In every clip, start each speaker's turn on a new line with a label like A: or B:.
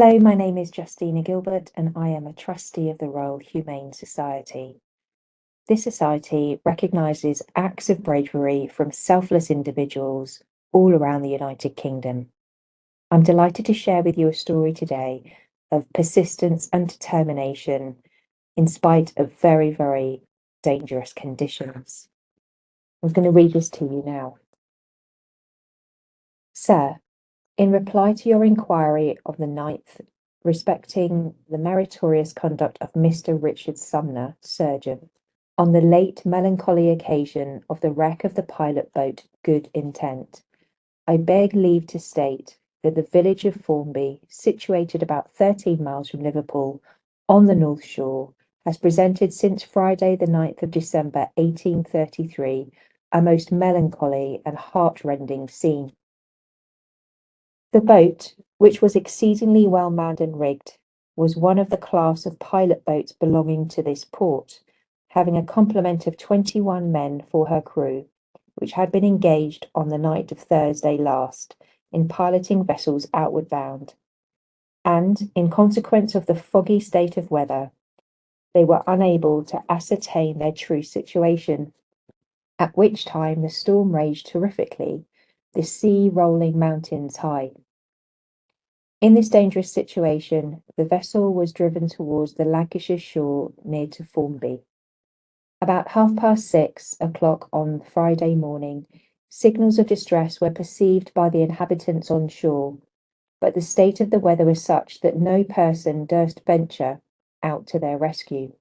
A: Hello, my name is Justina Gilbert and I am a trustee of the Royal Humane Society. This society recognises acts of bravery from selfless individuals all around the United Kingdom. I'm delighted to share with you a story today of persistence and determination in spite of very, very dangerous conditions. I'm going to read this to you now. Sir, in reply to your inquiry of the 9th respecting the meritorious conduct of Mr. Richard Sumner, surgeon, on the late melancholy occasion of the wreck of the pilot boat Good Intent, I beg leave to state that the village of Formby, situated about 13 miles from Liverpool, on the North Shore, has presented since Friday the 9th of December 1833 a most melancholy and heart-rending scene. The boat, which was exceedingly well manned and rigged, was one of the class of pilot boats belonging to this port, having a complement of 21 men for her crew, which had been engaged on the night of Thursday last in piloting vessels outward bound, and, in consequence of the foggy state of weather, they were unable to ascertain their true situation, at which time the storm raged terrifically, the sea rolling mountains high. In this dangerous situation, the vessel was driven towards the Lancashire shore near to Formby. About 6:30 on Friday morning, signals of distress were perceived by the inhabitants on shore, but the state of the weather was such that no person durst venture out to their rescue.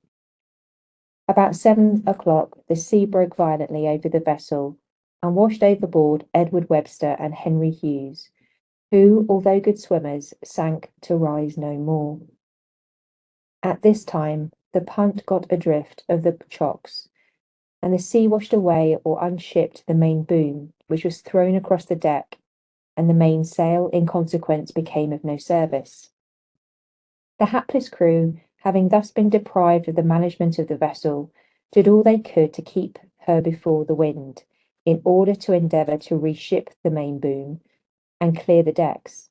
A: About 7:00, the sea broke violently over the vessel and washed overboard Edward Webster and Henry Hughes, who, although good swimmers, sank to rise no more. At this time, the punt got adrift of the chocks, and the sea washed away or unshipped the main boom, which was thrown across the deck, and the mainsail, in consequence, became of no service. The hapless crew, having thus been deprived of the management of the vessel, did all they could to keep her before the wind, in order to endeavour to reship the main boom and clear the decks.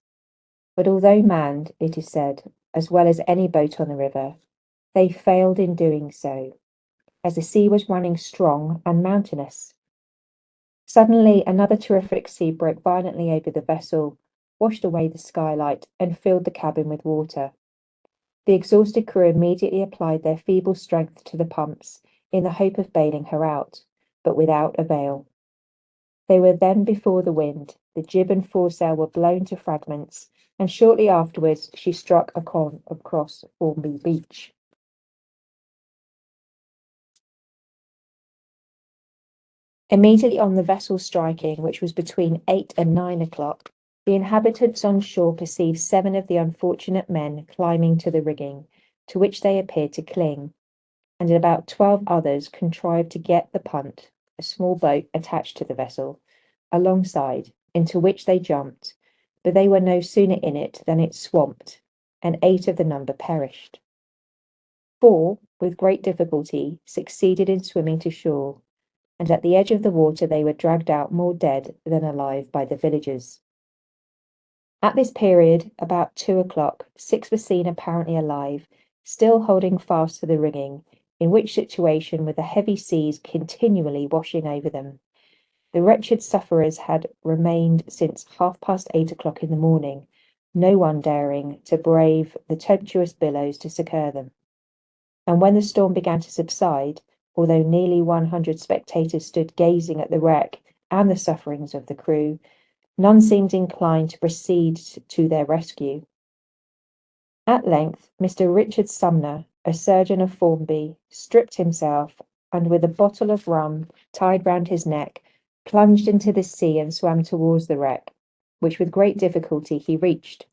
A: But although manned, it is said, as well as any boat on the river, they failed in doing so, as the sea was running strong and mountainous. Suddenly another terrific sea broke violently over the vessel, washed away the skylight, and filled the cabin with water. The exhausted crew immediately applied their feeble strength to the pumps, in the hope of bailing her out, but without avail. They were then before the wind, the jib and foresail were blown to fragments, and shortly afterwards she struck across Formby Beach. Immediately on the vessel striking, which was between 8 and 9:00, the inhabitants on shore perceived 7 of the unfortunate men climbing to the rigging, to which they appeared to cling, and about 12 others contrived to get the punt, a small boat attached to the vessel, alongside, into which they jumped, but they were no sooner in it than it swamped, and 8 of the number perished. 4, with great difficulty, succeeded in swimming to shore, and at the edge of the water they were dragged out more dead than alive by the villagers. At this period, about 2:00, 6 were seen apparently alive, still holding fast to the rigging, in which situation, with the heavy seas continually washing over them, the wretched sufferers had remained since 8:30 in the morning, no one daring to brave the tempestuous billows to succour them. And when the storm began to subside, although nearly 100 spectators stood gazing at the wreck and the sufferings of the crew, none seemed inclined to proceed to their rescue. At length, Mr. Richard Sumner, a surgeon of Formby, stripped himself, and with a bottle of rum tied round his neck, plunged into the sea and swam towards the wreck, which with great difficulty he reached.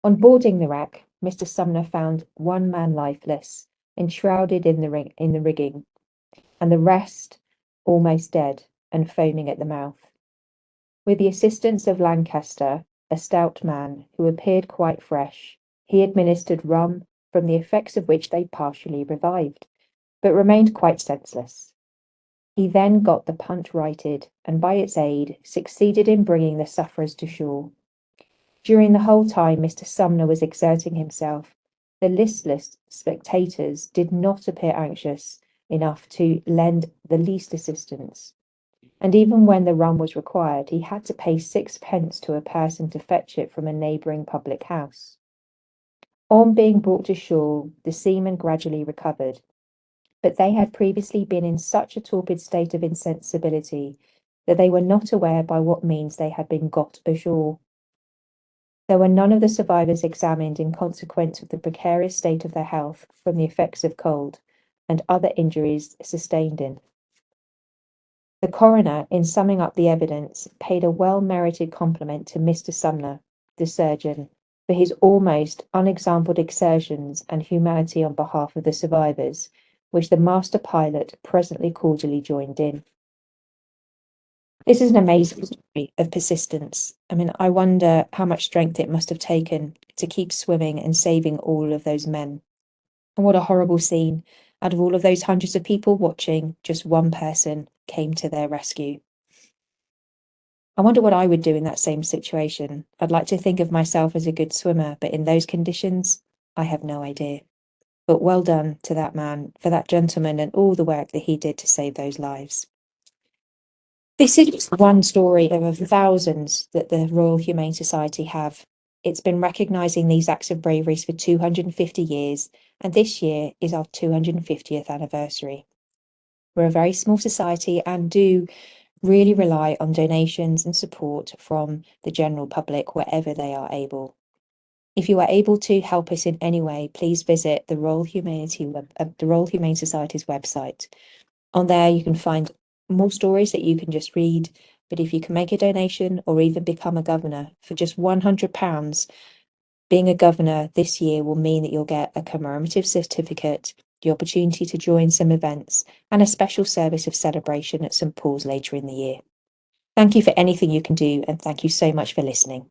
A: On boarding the wreck, Mr. Sumner found 1 man lifeless, enshrouded in the rigging, and the rest almost dead and foaming at the mouth. With the assistance of Lancaster, a stout man, who appeared quite fresh, he administered rum, from the effects of which they partially revived, but remained quite senseless. He then got the punt righted, and by its aid succeeded in bringing the sufferers to shore. During the whole time Mr. Sumner was exerting himself, the listless spectators did not appear anxious enough to lend the least assistance, and even when the rum was required, he had to pay 6 pence to a person to fetch it from a neighbouring public house. On being brought to shore, the seamen gradually recovered, but they had previously been in such a torpid state of insensibility that they were not aware by what means they had been got ashore. There were none of the survivors examined in consequence of the precarious state of their health from the effects of cold and other injuries sustained in. The coroner, in summing up the evidence, paid a well-merited compliment to Mr. Sumner, the surgeon, for his almost unexampled exertions and humanity on behalf of the survivors, which the master pilot presently cordially joined in. This is an amazing story of persistence. I mean, I wonder how much strength it must have taken to keep swimming and saving all of those men. And what a horrible scene. Out of all of those hundreds of people watching, just one person came to their rescue. I wonder what I would do in that same situation. I'd like to think of myself as a good swimmer, but in those conditions, I have no idea. But well done to that man, for that gentleman, and all the work that he did to save those lives. This is just one story of thousands that the Royal Humane Society have. It's been recognising these acts of bravery for 250 years, and this year is our 250th anniversary. We're a very small society and do really rely on donations and support from the general public wherever they are able. If you are able to help us in any way, please visit the Royal Humane Society's website. On there, you can find more stories that you can just read. But if you can make a donation or even become a governor for just £100, being a governor this year will mean that you'll get a commemorative certificate, the opportunity to join some events, and a special service of celebration at St. Paul's later in the year. Thank you for anything you can do, and thank you so much for listening.